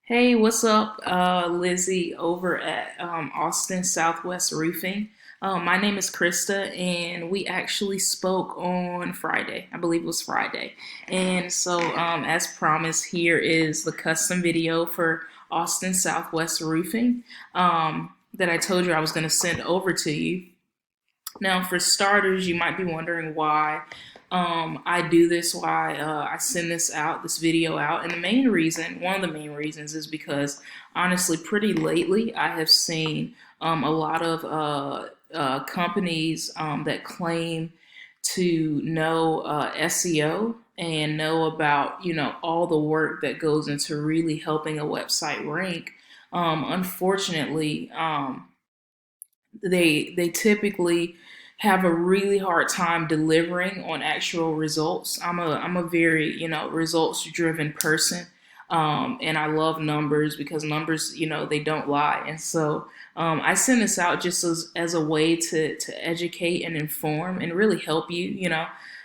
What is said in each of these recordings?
Hey, what's up? Lizzie over at Austin Southwest Roofing. My name is Christa, and we actually spoke on Friday. I believe it was Friday. And so, as promised, here is the custom video for Austin Southwest Roofing that I told you I was going to send over to you. Now, for starters, you might be wondering why I do this, why I send this video out. And the main reason, one of the main reasons, is because honestly, pretty lately, I have seen a lot of companies that claim to know SEO and know about, all the work that goes into really helping a website rank. Unfortunately, they typically have a really hard time delivering on actual results. I'm a very results driven person, and I love numbers because numbers they don't lie. And so I send this out just as a way to educate and inform and really help you.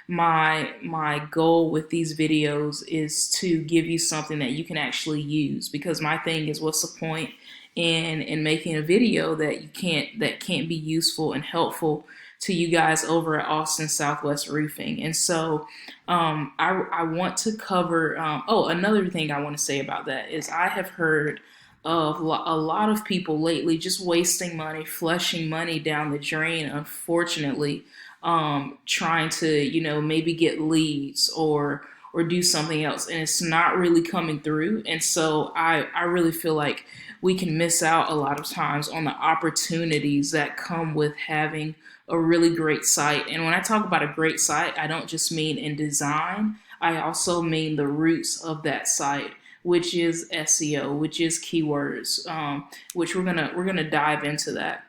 My goal with these videos is to give you something that you can actually use, because my thing is, what's the point in making a video that can't be useful and helpful to you guys over at Austin Southwest Roofing. And so I want to cover, another thing I want to say about that is I have heard of a lot of people lately just wasting money, flushing money down the drain, unfortunately, trying to, maybe get leads or do something else, and it's not really coming through. And so I really feel like we can miss out a lot of times on the opportunities that come with having a really great site. And when I talk about a great site, I don't just mean in design, I also mean the roots of that site, which is SEO, which is keywords, which we're gonna dive into that.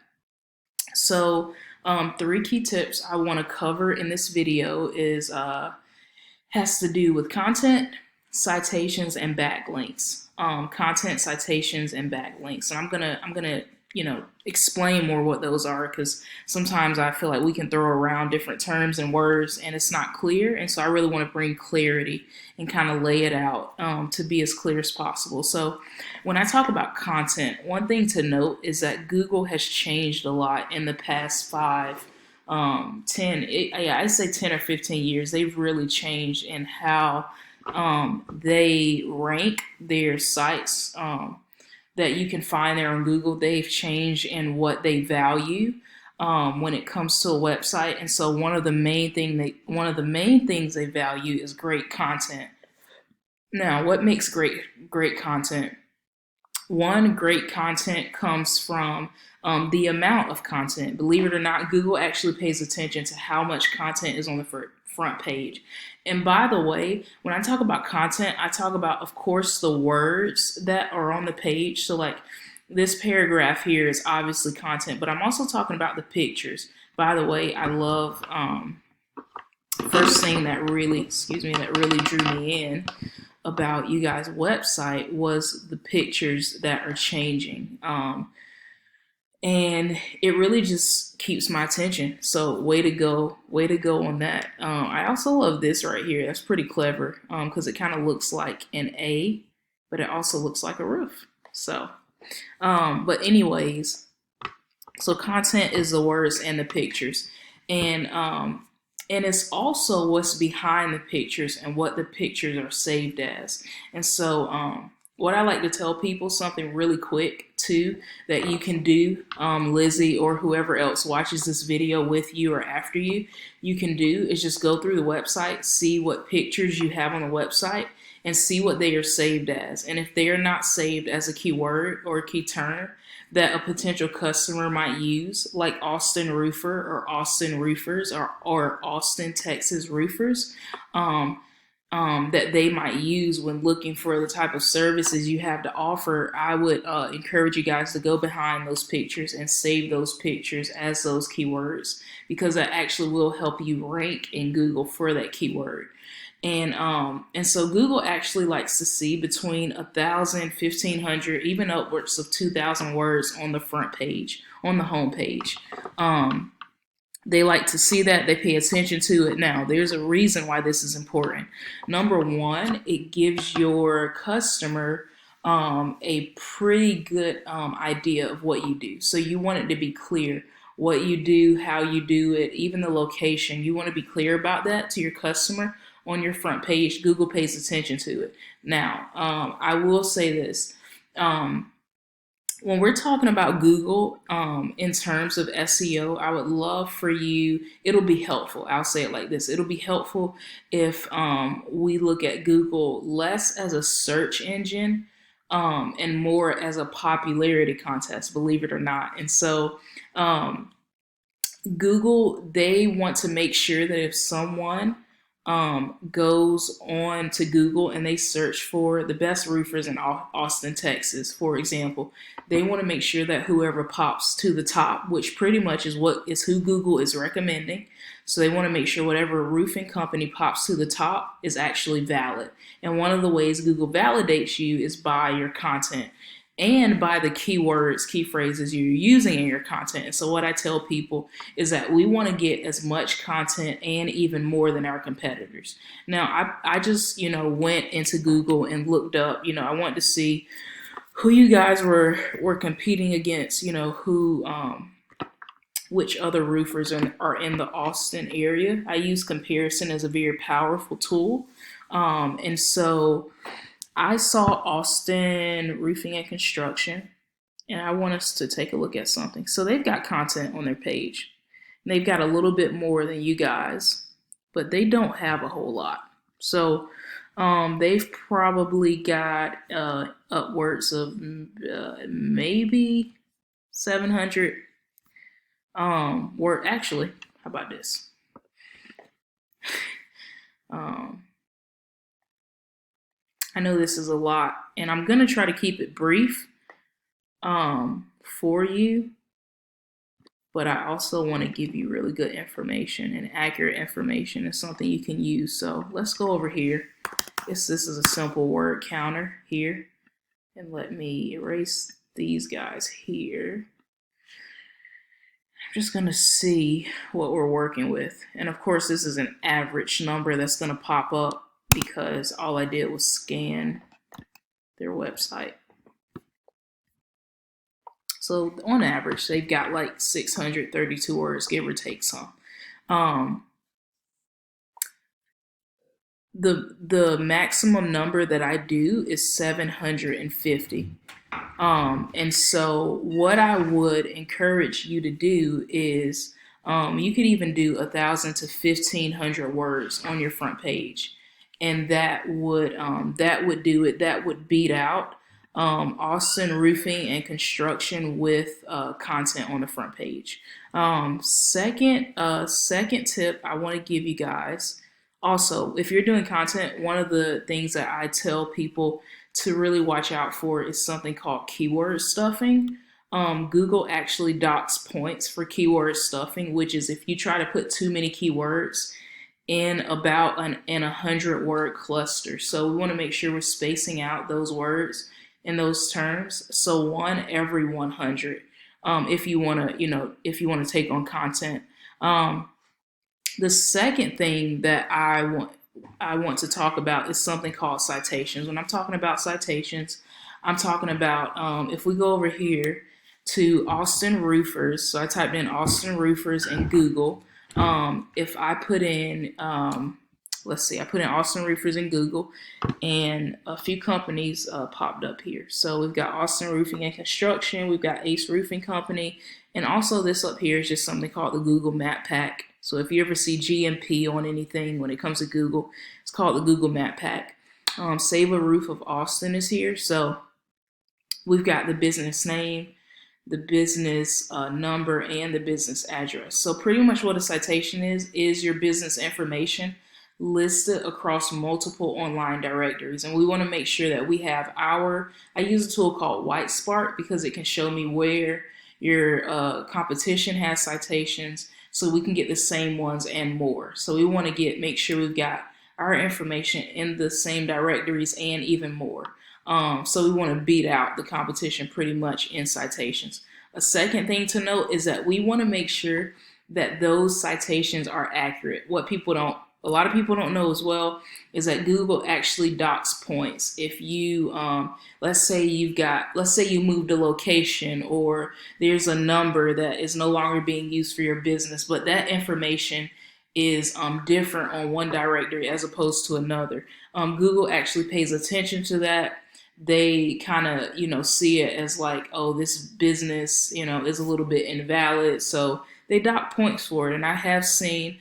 So three key tips I want to cover in this video is has to do with content, citations, and backlinks. Content, citations, and backlinks. And I'm gonna explain more what those are, because sometimes I feel like we can throw around different terms and words and it's not clear. And so I really want to bring clarity and kind of lay it out to be as clear as possible. So when I talk about content, one thing to note is that Google has changed a lot in the past 10 or 15 years. They've really changed in how they rank their sites that you can find there on Google. They've changed in what they value when it comes to a website. And so one of the main things they value is great content. Now, what makes great content? One, great content comes from the amount of content. Believe it or not, Google actually pays attention to how much content is on the front page. And by the way, when I talk about content, I talk about, of course, the words that are on the page. So, like, this paragraph here is obviously content, but I'm also talking about the pictures. By the way, I love first thing that really drew me in about you guys' website was the pictures that are changing. And it really just keeps my attention. So way to go on that. I also love this right here. That's pretty clever because it kind of looks like an A, but it also looks like a roof. So, but anyways, so content is the words and the pictures, and it's also what's behind the pictures and what the pictures are saved as. And so, what I like to tell people, something really quick too, that you can do, Lizzie or whoever else watches this video with you or after you can do is just go through the website, see what pictures you have on the website, and see what they are saved as. And if they are not saved as a keyword or a key term that a potential customer might use, like Austin Roofer or Austin Roofers or Austin, Texas Roofers, that they might use when looking for the type of services you have to offer, I would encourage you guys to go behind those pictures and save those pictures as those keywords, because that actually will help you rank in Google for that keyword. And so Google actually likes to see between 1,000, 1,500, even upwards of 2,000 words on the front page, on the home page. They like to see that. They pay attention to it. Now, there's a reason why this is important. Number one, it gives your customer a pretty good idea of what you do. So you want it to be clear what you do, how you do it, even the location. You want to be clear about that to your customer on your front page. Google pays attention to it. Now, I will say this. Um, when we're talking about Google in terms of SEO, I would love for you, it'll be helpful. I'll say it like this. It'll be helpful if we look at Google less as a search engine and more as a popularity contest, believe it or not. And so um, Google, they want to make sure that if someone goes on to Google and they search for the best roofers in Austin, Texas, for example, they want to make sure that whoever pops to the top, which pretty much is who Google is recommending. So they want to make sure whatever roofing company pops to the top is actually valid. And one of the ways Google validates you is by your content and by the keywords, key phrases you're using in your content. And so what I tell people is that we want to get as much content and even more than our competitors. Now, I just, went into Google and looked up, I wanted to see who you guys were competing against, which other roofers are in the Austin area. I use comparison as a very powerful tool. And so I saw Austin Roofing and Construction, and I want us to take a look at something. So they've got content on their page. They've got a little bit more than you guys, but they don't have a whole lot. So they've probably got upwards of maybe 700 word. Actually, how about this? I know this is a lot, and I'm going to try to keep it brief for you, but I also want to give you really good information and accurate information and something you can use. So let's go over here. This is a simple word counter here, and let me erase these guys here. I'm just going to see what we're working with. And of course, this is an average number that's going to pop up because all I did was scan their website. So on average, they've got like 632 words, give or take some. The maximum number that I do is 750. And so what I would encourage you to do is you could even do 1,000 to 1,500 words on your front page. And that would do it. That would beat out Austin Roofing and Construction with content on the front page. Second tip I want to give you guys. Also, if you're doing content, one of the things that I tell people to really watch out for is something called keyword stuffing. Google actually docks points for keyword stuffing, which is if you try to put too many keywords in about an 100 word cluster. So we want to make sure we're spacing out those words in those terms. So one every 100. If you want to take on content. The second thing that I want to talk about is something called citations. When I'm talking about citations, I'm talking about if we go over here to Austin Roofers. So I typed in Austin Roofers in Google. If I put in, let's see, I put in Austin Roofers in Google, and a few companies popped up here. So we've got Austin Roofing and Construction, we've got Ace Roofing Company, and also this up here is just something called the Google Map Pack. So if you ever see GMP on anything when it comes to Google, it's called the Google Map Pack. Save a Roof of Austin is here. So we've got the business name, the business number, and the business address. So pretty much what a citation is your business information listed across multiple online directories. And we want to make sure that we have I use a tool called White Spark because it can show me where your competition has citations, so we can get the same ones and more. So we want to make sure we've got our information in the same directories and even more. So we want to beat out the competition pretty much in citations. A second thing to note is that we want to make sure that those citations are accurate. What people don't a lot of people don't know as well is that Google actually docks points. If you, let's say you moved a location, or there's a number that is no longer being used for your business, but that information is different on one directory as opposed to another. Google actually pays attention to that. They kind of, see it as like, oh, this business, is a little bit invalid. So they dock points for it. And I have seen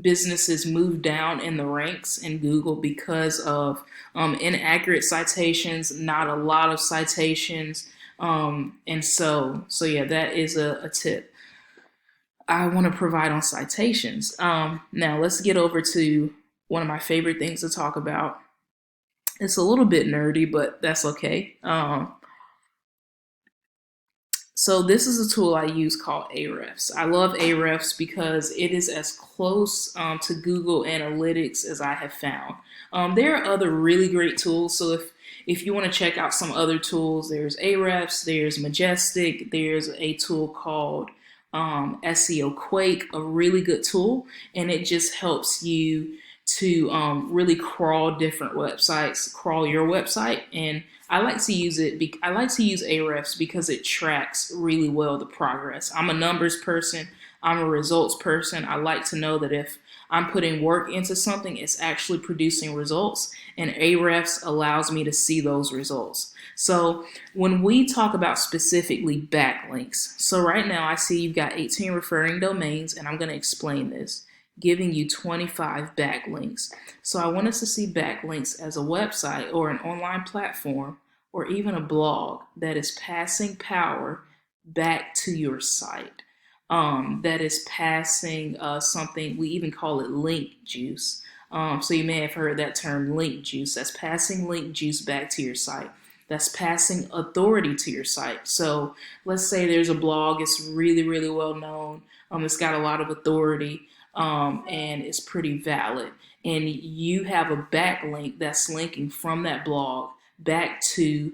businesses move down in the ranks in Google because of inaccurate citations, not a lot of citations. And so yeah, that is a tip I want to provide on citations. Now let's get over to one of my favorite things to talk about. It's a little bit nerdy, but that's okay. So this is a tool I use called Ahrefs. I love Ahrefs because it is as close to Google Analytics as I have found. There are other really great tools. So if you want to check out some other tools, there's Ahrefs, there's Majestic, there's a tool called SEO Quake, a really good tool, and it just helps you to really crawl different websites, crawl your website. And I like to use it. I like to use Ahrefs because it tracks really well the progress. I'm a numbers person. I'm a results person. I like to know that if I'm putting work into something, it's actually producing results. And Ahrefs allows me to see those results. So when we talk about specifically backlinks, so right now I see you've got 18 referring domains, and I'm going to explain this, giving you 25 backlinks. So I want us to see backlinks as a website or an online platform or even a blog that is passing power back to your site. That is passing something, we even call it link juice. So you may have heard that term, link juice. That's passing link juice back to your site. That's passing authority to your site. So let's say there's a blog, it's really, really well known. It's got a lot of authority. And it's pretty valid. And you have a backlink that's linking from that blog back to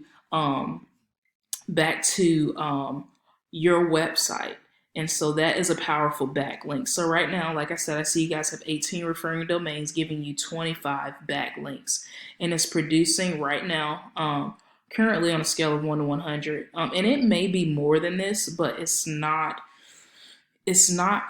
your website. And so that is a powerful backlink. So right now, like I said, I see you guys have 18 referring domains giving you 25 backlinks. And it's producing right now, currently on a scale of 1 to 100. And it may be more than this, but it's not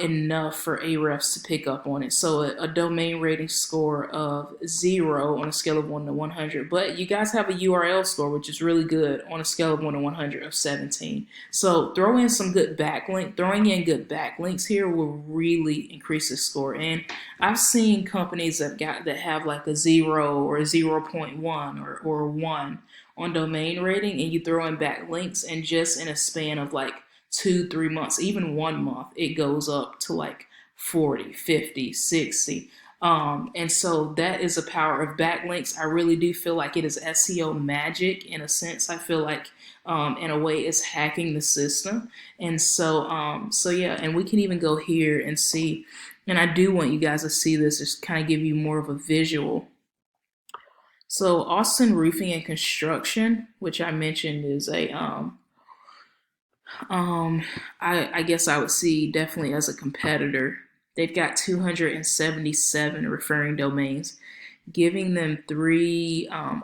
enough for Ahrefs to pick up on it. So a domain rating score of 0 on a scale of 1 to 100. But you guys have a URL score, which is really good, on a scale of 1 to 100 of 17. So throwing in good backlinks here will really increase the score. And I've seen companies that have like a 0 or a 0.1 or 1 on domain rating, and you throw in backlinks, and just in a span of like 2-3 months, even 1 month, it goes up to like 40, 50, 60. And so that is the power of backlinks. I really do feel like it is SEO magic in a sense. I feel like in a way it's hacking the system. And so yeah, and we can even go here and see, and I do want you guys to see this, just kind of give you more of a visual. So Austin Roofing and Construction, which I mentioned, is I guess I would see definitely as a competitor. They've got 277 referring domains, giving them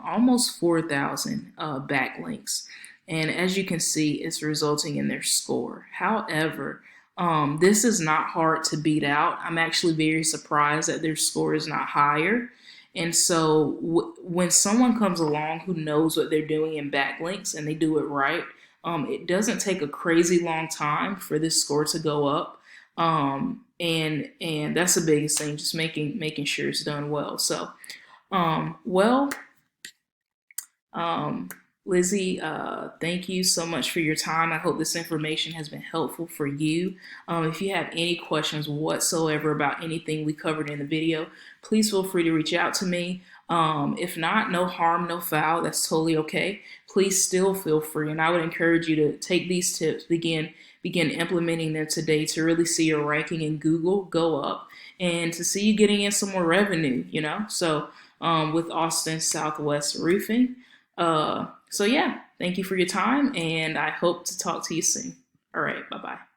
almost 4,000 backlinks. And as you can see, it's resulting in their score. However, this is not hard to beat out. I'm actually very surprised that their score is not higher. And so when someone comes along who knows what they're doing in backlinks and they do it right, it doesn't take a crazy long time for this score to go up. And that's the biggest thing, just making sure it's done well. So, Lizzie, thank you so much for your time. I hope this information has been helpful for you. If you have any questions whatsoever about anything we covered in the video, please feel free to reach out to me. If not, no harm, no foul. That's totally okay. Please still feel free. And I would encourage you to take these tips, begin implementing them today to really see your ranking in Google go up and to see you getting in some more revenue, So with Austin Southwest Roofing. So yeah, thank you for your time, and I hope to talk to you soon. All right, bye-bye.